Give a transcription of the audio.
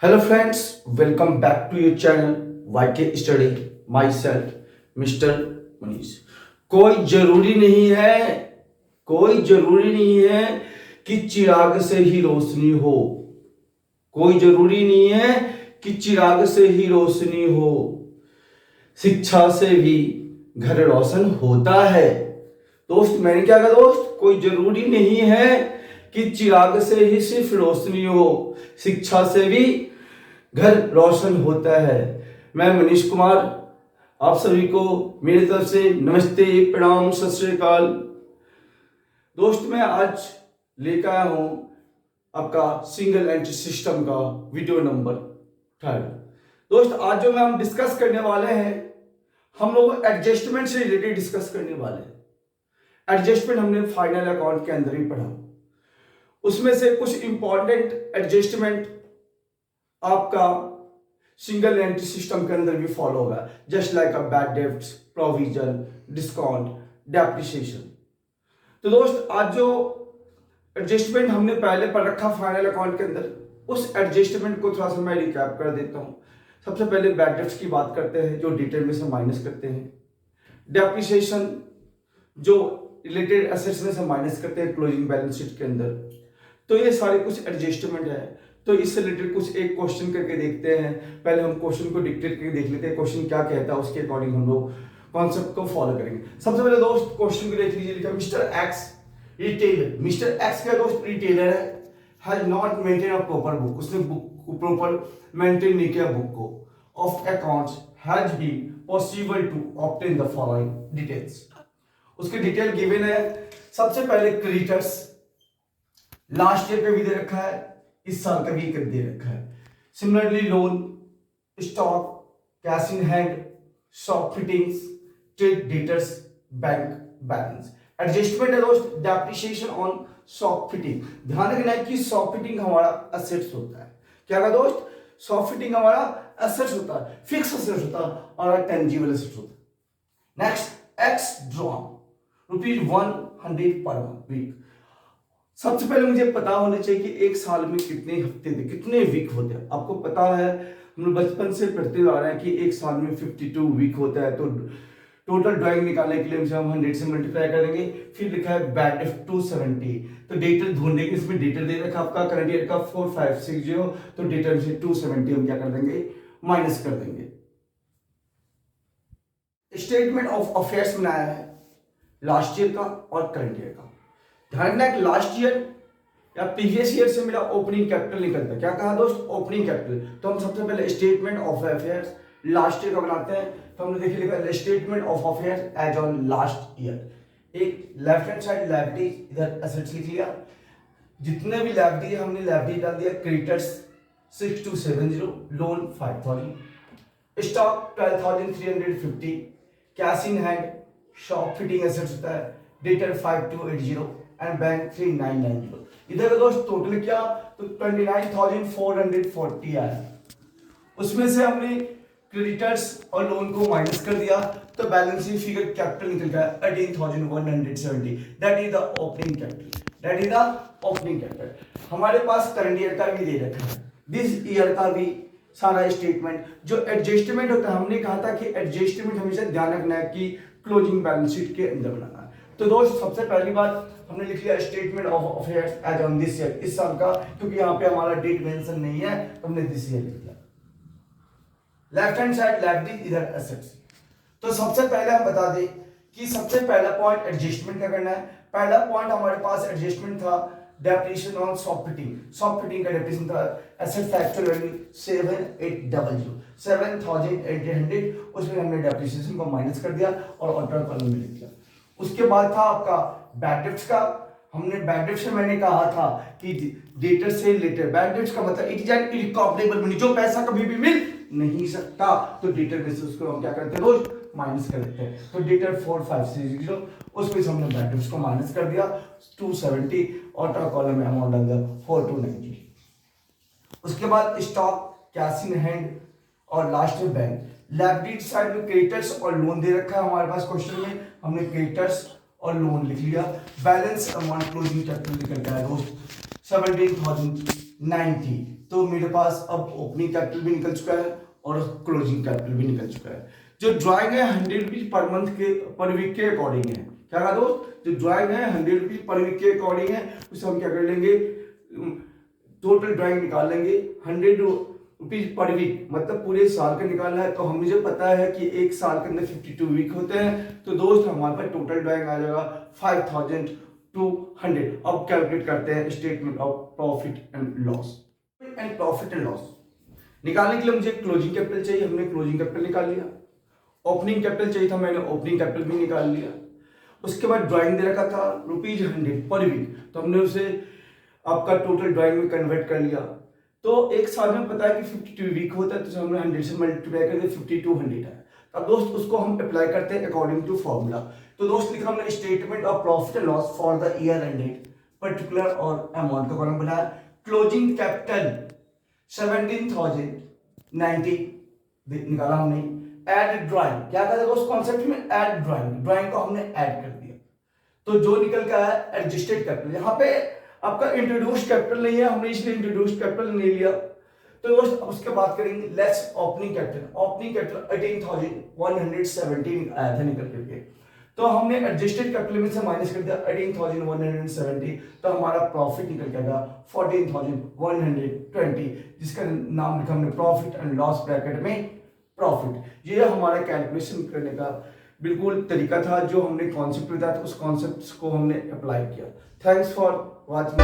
Hello friends, welcome back to your channel YK study. My self mister Manish. कोई जरूरी नहीं है कि चिराग से ही रोशनी हो। कोई जरूरी नहीं है कि चिराग से ही रोशनी हो। शिक्षा से भी घर रोशन होता है। दोस्त, मैंने क्या कहा दोस्त? कोई जरूरी नहीं है कि चिराग से ही सिर्फ रोशनी हो, शिक्षा से भी घर रोशन होता है। मैं मनीष कुमार, आप सभी को मेरी तरफ से नमस्ते, प्रणाम, सत श्री अकाल। दोस्त, मैं आज लेकर आया हूं आपका सिंगल एंट्री सिस्टम का वीडियो नंबर 3। दोस्त, आज जो हम डिस्कस करने वाले हैं, हम लोग एडजस्टमेंट से रिलेटेड डिस्कस करने वाले हैं। एडजस्टमेंट हमने फाइनल अकाउंट के अंदर ही पढ़ा, उसमें से कुछ इंपॉर्टेंट एडजस्टमेंट आपका सिंगल एंट्री सिस्टम के अंदर भी फॉलो होगा, just like a bad debts, provision, discount, depreciation. तो दोस्त, आज जो एडजस्टमेंट हमने पहले पढ़ रखा फाइनल अकाउंट के अंदर, उस एडजस्टमेंट को थोड़ा सा मैं रिकैप कर देता हूं। सबसे पहले बैड डेब्ट्स की बात करते हैं, जो डिटेल में से माइनस करते हैं। डेप्रिसिएशन, जो रिलेटेड एसेट्स में से माइनस करते हैं क्लोजिंग बैलेंस शीट के अंदर। तो ये सारे कुछ एडजस्टमेंट है। तो इससे रिलेटेड कुछ एक क्वेश्चन करके देखते हैं। पहले हम क्वेश्चन को डिक्टेट करके देख लेते हैं, क्वेश्चन क्या कहता है, उसके अकॉर्डिंग हम लोग कॉन्सेप्ट को फॉलो करेंगे। सबसे पहले दोस्त, क्वेश्चन को देख लीजिए। लिखा mister X retailer. Mister X का दोस्त रिटेलर है, has not maintain a proper book. उसने बुक को प्रॉपर मेंटेन नहीं किया, बुक को of accounts has been possible to obtain the following details. उसके डिटेल गिवन है। सबसे पहले क्रेडिटर्स लास्ट ईयर का भी दे रखा है, इस साल का भी दे रखा है। Similarly loan, stock, cash in hand, shop fittings, trade debtors, bank balance. Adjustment है दोस्त, डेप्रिसिएशन ऑन शॉप फिटिंग। ध्यान रखना है कि शॉप फिटिंग हमारा एसेट्स होता है। क्या का दोस्त? शॉप फिटिंग हमारा एसेट्स होता है, फिक्स एसेट्स होता है और टेंजिबल एसेट्स होता है। नेक्स्ट, एक्स ड्रॉन ₹100 पर वीक। सबसे पहले मुझे पता होना चाहिए कि एक साल में कितने हफ्ते थे, कितने वीक होते हैं। आपको पता है, हम लोग बचपन से पढ़ते आ रहे हैं कि एक साल में 52 वीक होता है। तो टोटल ड्राइंग निकालने के लिए हम 100 से मल्टीप्लाई करेंगे। फिर लिखा है बैड डेब्ट 270। तो डेटर ढूंढने के, इसमें डेटर दे रखा आपका करंट ईयर का 4560। तो डेटर से 270 हम क्या कर देंगे, माइनस कर देंगे। स्टेटमेंट ऑफ अफेयर्स बनाया है लास्ट ईयर का और करंट ईयर का। ध्यान रखना है कि लास्ट ईयर या प्रीवियस ईयर से मेरा ओपनिंग कैपिटल निकलता है। क्या कहा दोस्त? Opening capital. तो हम सबसे पहले statement of affairs last year का बनाते हैं। तो हमने देखिए लिखा statement of affairs as on last year. एक लेफ्ट हैंड साइड लायबिलिटी, इधर एसेट्स लिख लिया। जितने भी लायबिलिटी हमने लायबिलिटी डाल दिया। Creditors 6270, loan 5000, stock 12350, cash in hand, shop fitting assets होता है, डेटर 5280 एंड बैंक 3990। इधर का दोस्त टोटल क्या? तो 29,440 आया। उसमें से हमने क्रेडिटर्स और लोन को माइनस कर दिया, तो बैलेंस शीट फिगर कैपिटल निकल गया 18,170। That is the opening capital. हमारे पास करंट ईयर का भी दे रखा है, दिस ईयर का भी सारा स्टेटमेंट। जो एडजस्टमेंट होता है, हमने कहा था कि एडजस्टमेंट हमेशा ध्यान रखना है कि क्लोजिंग बैलेंस शीट के अंदर बनाना है। तो दोस्त, सबसे पहली बात हमने लिख लिया statement of affairs as on this year, इस साल का, क्योंकि यहाँ पे हमारा डेट मेंशन नहीं है, तो हमने दिस ईयर लिख लिया। लेफ्ट हैंड साइड लायबिलिटी, इधर एसेट्स। तो सबसे पहले हम बता दें कि सबसे पहला पॉइंट एडजस्टमेंट का करना है। पहला पॉइंट हमारे पास एडजस्टमेंट था depreciation on shop fitting. Shop fitting का डेप्रिसिएशन था एसेट फैक्चुअल वैल्यू 7,800, उसमें हमने डेप्रिसिएशन को माइनस कर दिया और ऑर्डर कॉलम में लिख दिया। उसके बाद था आपका बैड डेब्ट्स का। हमने बैड डेब्ट्स में मैंने कहा था कि डेटर से रिलेटेड, बैड डेब्ट्स का मतलब it is an irrecoverable money, जो पैसा कभी भी मिल नहीं सकता। तो डेटर में से उसको हम क्या करते हैं रोज माइनस कर देते हैं। तो डेटर 4560, उसमें से हमने बैड डेब्ट्स को माइनस कर दिया 270 और कॉलम में अमाउंट डाल दिया 4290। उसके बाद स्टॉक, कैश इन हैंड और लास्ट में बैंक। लायबिलिटी साइड में क्रेडिटर्स और लोन दे रखा है हमारे पास क्वेश्चन में, हमने क्रेडिटर्स और लोन लिख लिया। बैलेंस अमाउंट क्लोजिंग कैपिटल निकल गया दोस्त 17,900। 90। तो मेरे पास अब ओपनिंग कैपिटल भी निकल चुका है और क्लोजिंग कैपिटल भी निकल चुका है। जो ड्राइंग है 100 रुपीज पर मंथ के पर वीक के अकॉर्डिंग है। क्या कहा दोस्त, जो ड्राइंग है 100 रुपीज पर वीक के अकॉर्डिंग है, उसे हम क्या कर लेंगे, टोटल ड्राइंग निकाल लेंगे 100 रुपीज पर वीक, मतलब पूरे साल का निकालना है। तो हम मुझे पता है कि एक साल के अंदर 52 वीक होते हैं, तो दोस्त हमारे पास टोटल ड्राइंग आ जाएगा 5200। अब कैलकुलेट करते हैं statement of profit and loss. And profit and loss निकालने के लिए मुझे क्लोजिंग कैपिटल चाहिए, हमने क्लोजिंग कैपिटल निकाल लिया। ओपनिंग कैपिटल चाहिए था, मैंने ओपनिंग कैपिटल भी निकाल लिया। उसके बाद ड्राइंग दे रखा था ₹100 पर वीक, तो हमने उसे आपका टोटल ड्राइंग में कन्वर्ट कर लिया। तो एक साल में पता है कि 52 वीक होता है, तो हमने 100 से मल्टीप्लाई करके 5200 है। अब दोस्त उसको हम अप्लाई करते हैं अकॉर्डिंग टू फॉर्मूला। तो दोस्त लिखा हमने statement of profit and loss for the year ended, particular और अमाउंट का कॉलम बनाया। क्लोजिंग कैपिटल 17,090 निकाला हमने। ऐड ड्राइंग, क्या कहते हैं उस कॉन्सेप्ट में, ऐड ड्राइंग, ड्राइंग को हमने ऐड कर दिया। तो जो निकल का है एडजस्टेड कैपिटल, यहाँ पे आपका इंट्रोड्यूस्ड कैपिटल नहीं है, हमने इसलिए इंट्रोड्यूस्ड कैपिटल नहीं लिया। तो दोस्त अब उसके बात करेंगे less opening capital. Opening capital 18,170 आया था निकल करके, तो हमने एडजस्टेड कैपिटल में से माइनस कर दिया 18,170, तो हमारा प्रॉफिट निकल के आएगा 14,120, जिसका नाम लिखा हमने प्रॉफिट एंड लॉस ब्रैकेट में प्रॉफिट। ये हमारा कैलकुलेशन करने का बिल्कुल तरीका था, जो हमने कॉन्सेप्ट बताया था उस कॉन्सेप्ट को हमने अप्लाई किया। Thanks for watching.